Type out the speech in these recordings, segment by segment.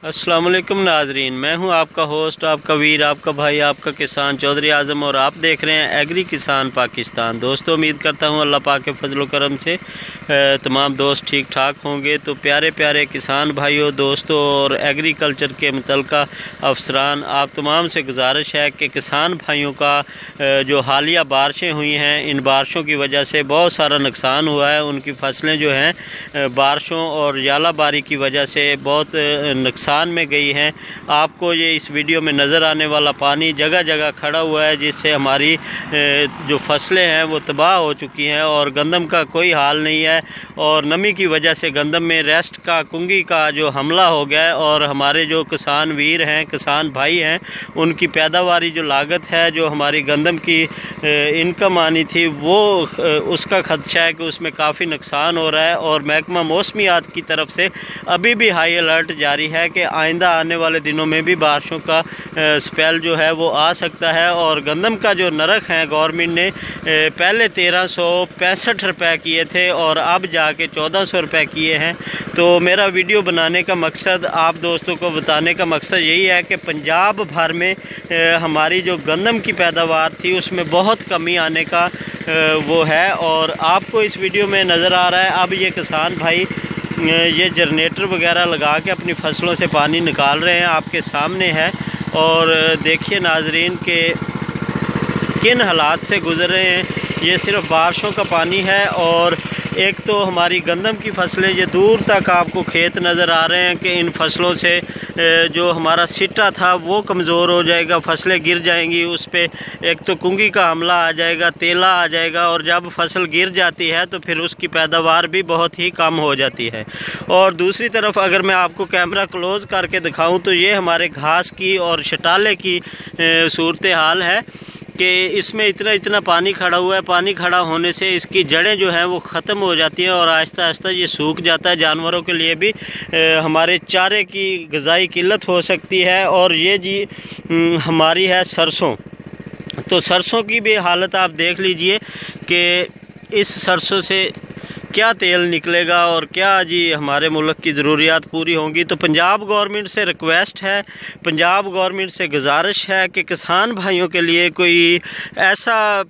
अस्सलाम वालेकुम नाजरीन, मैं हूं आपका होस्ट, आपका वीर, आपका भाई, आपका किसान चौधरी आज़म और आप देख रहे हैं एग्री किसान पाकिस्तान। दोस्तों, उम्मीद करता हूं अल्लाह पाक के फजल करम से तमाम दोस्त ठीक ठाक होंगे। तो प्यारे प्यारे किसान भाइयों, दोस्तों और एग्रीकल्चर के मुतल्लिका अफसरान, आप तमाम से गुजारिश है कि किसान भाइयों का जो हालिया बारिशें हुई हैं, इन बारिशों की वजह से बहुत सारा नुकसान हुआ है। उनकी फसलें जो हैं बारिशों और यालाबारी की वजह से बहुत नुकसान में गई हैं। आपको ये इस वीडियो में नज़र आने वाला पानी जगह जगह खड़ा हुआ है, जिससे हमारी जो फसलें हैं वो तबाह हो चुकी हैं और गंदम का कोई हाल नहीं है। और नमी की वजह से गंदम में रेस्ट का, कुंगी का जो हमला हो गया है और हमारे जो किसान वीर हैं, किसान भाई हैं, उनकी पैदावारी जो लागत है, जो हमारी गंदम की इनकम आनी थी, वो उसका खदशा है कि उसमें काफ़ी नुकसान हो रहा है। और महकमा मौसमियात की तरफ से अभी भी हाई अलर्ट जारी है कि आइंदा आने वाले दिनों में भी बारिशों का स्पेल जो है वो आ सकता है। और गंदम का जो नरख है, गवर्नमेंट ने पहले 1365 रुपये किए थे और अब जाके 1400 रुपये किए हैं। तो मेरा वीडियो बनाने का मकसद, आप दोस्तों को बताने का मकसद यही है कि पंजाब भर में हमारी जो गंदम की पैदावार थी उसमें बहुत कमी आने का वो है। और आपको इस वीडियो में नज़र आ रहा है, अब ये किसान भाई ये जनरेटर वगैरह लगा के अपनी फसलों से पानी निकाल रहे हैं, आपके सामने है। और देखिए नाजरीन के किन हालात से गुज़र रहे हैं। ये सिर्फ बारिशों का पानी है। और एक तो हमारी गंदम की फसलें, ये दूर तक आपको खेत नज़र आ रहे हैं कि इन फसलों से जो हमारा सिट्टा था वो कमज़ोर हो जाएगा, फसलें गिर जाएंगी, उस पर एक तो कुंगी का हमला आ जाएगा, तेला आ जाएगा। और जब फसल गिर जाती है तो फिर उसकी पैदावार भी बहुत ही कम हो जाती है। और दूसरी तरफ अगर मैं आपको कैमरा क्लोज़ करके दिखाऊं तो ये हमारे घास की और शटाले की सूरत हाल है कि इसमें इतना पानी खड़ा हुआ है। पानी खड़ा होने से इसकी जड़ें जो हैं वो ख़त्म हो जाती हैं और आहिस्ता आहिस्ता ये सूख जाता है। जानवरों के लिए भी हमारे चारे की ग़िज़ाई किल्लत हो सकती है। और ये जी हमारी है सरसों। तो सरसों की भी हालत आप देख लीजिए कि इस सरसों से क्या तेल निकलेगा और क्या जी हमारे मुल्क की ज़रूरियात पूरी होंगी। तो पंजाब गवर्नमेंट से रिक्वेस्ट है, पंजाब गवर्नमेंट से गुजारिश है कि किसान भाइयों के लिए कोई ऐसा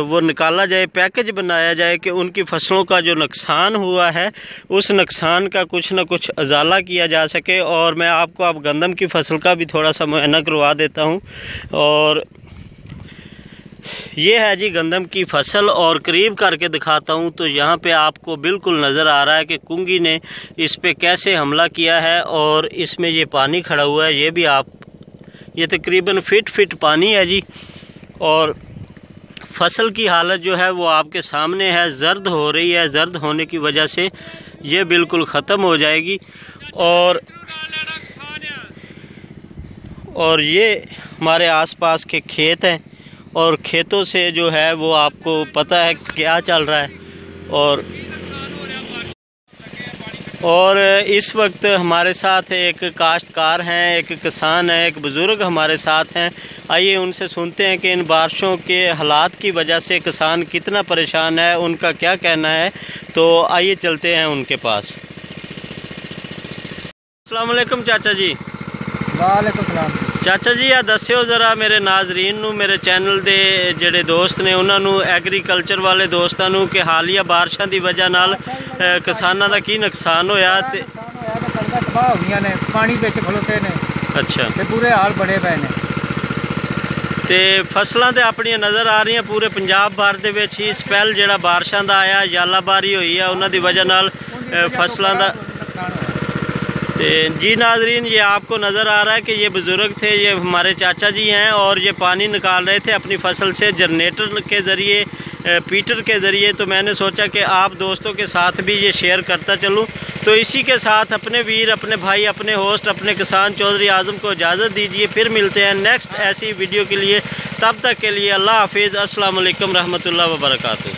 वो निकाला जाए, पैकेज बनाया जाए कि उनकी फसलों का जो नुकसान हुआ है उस नुकसान का कुछ न कुछ अजाला किया जा सके। और मैं आपको अब गंदम की फसल का भी थोड़ा सा मुआयना करवा देता हूँ। और ये है जी गंदम की फसल और करीब करके दिखाता हूँ तो यहाँ पे आपको बिल्कुल नज़र आ रहा है कि कुंगी ने इस पे कैसे हमला किया है। और इसमें ये पानी खड़ा हुआ है, ये भी आप, ये तकरीबन फिट पानी है जी। और फसल की हालत जो है वो आपके सामने है, जर्द हो रही है। जर्द होने की वजह से ये बिल्कुल ख़त्म हो जाएगी। और ये हमारे आसपास के खेत हैं और खेतों से जो है वो आपको पता है क्या चल रहा है। और इस वक्त हमारे साथ एक काश्तकार हैं, एक किसान है, एक बुज़ुर्ग हमारे साथ हैं। आइए उनसे सुनते हैं कि इन बारिशों के हालात की वजह से किसान कितना परेशान है, उनका क्या कहना है। तो आइए चलते हैं उनके पास। अस्सलाम वालेकुम चाचा जी। वालेकुम सलाम चाचा जी, आ दस्यो ज़रा मेरे नाजरीन नू, मेरे चैनल दे जेडे दोस्त ने उन्होंने, एग्रीकल्चर वाले दोस्तों नू, कि हालिया बारिशों की वजह नाल किसानां दा की नुकसान होया ते तबाह हो गई ने, पानी बिच खलोते ने। अच्छा, ते बुरे हाल बड़े पे ने। ते फसलां ते अपनी नज़र आ रही पूरे पंजाब भर दे विच ही स्पैल जेड़ा बारिशों दा आया, यालाबारी हुई है, उन्हां दी वजह नाल फसलां दा। जी नाजरीन, ये आपको नज़र आ रहा है कि ये बुज़ुर्ग थे, ये हमारे चाचा जी हैं और ये पानी निकाल रहे थे अपनी फसल से जनरेटर के ज़रिए, पीटर के ज़रिए। तो मैंने सोचा कि आप दोस्तों के साथ भी ये शेयर करता चलूँ। तो इसी के साथ अपने वीर, अपने भाई, अपने होस्ट, अपने किसान चौधरी आज़म को इजाज़त दीजिए। फिर मिलते हैं नेक्स्ट ऐसी वीडियो के लिए। तब तक के लिए अल्लाह हाफिज़। अस्सलाम वालेकुम रहमतुल्लाहि व बरकातुहू।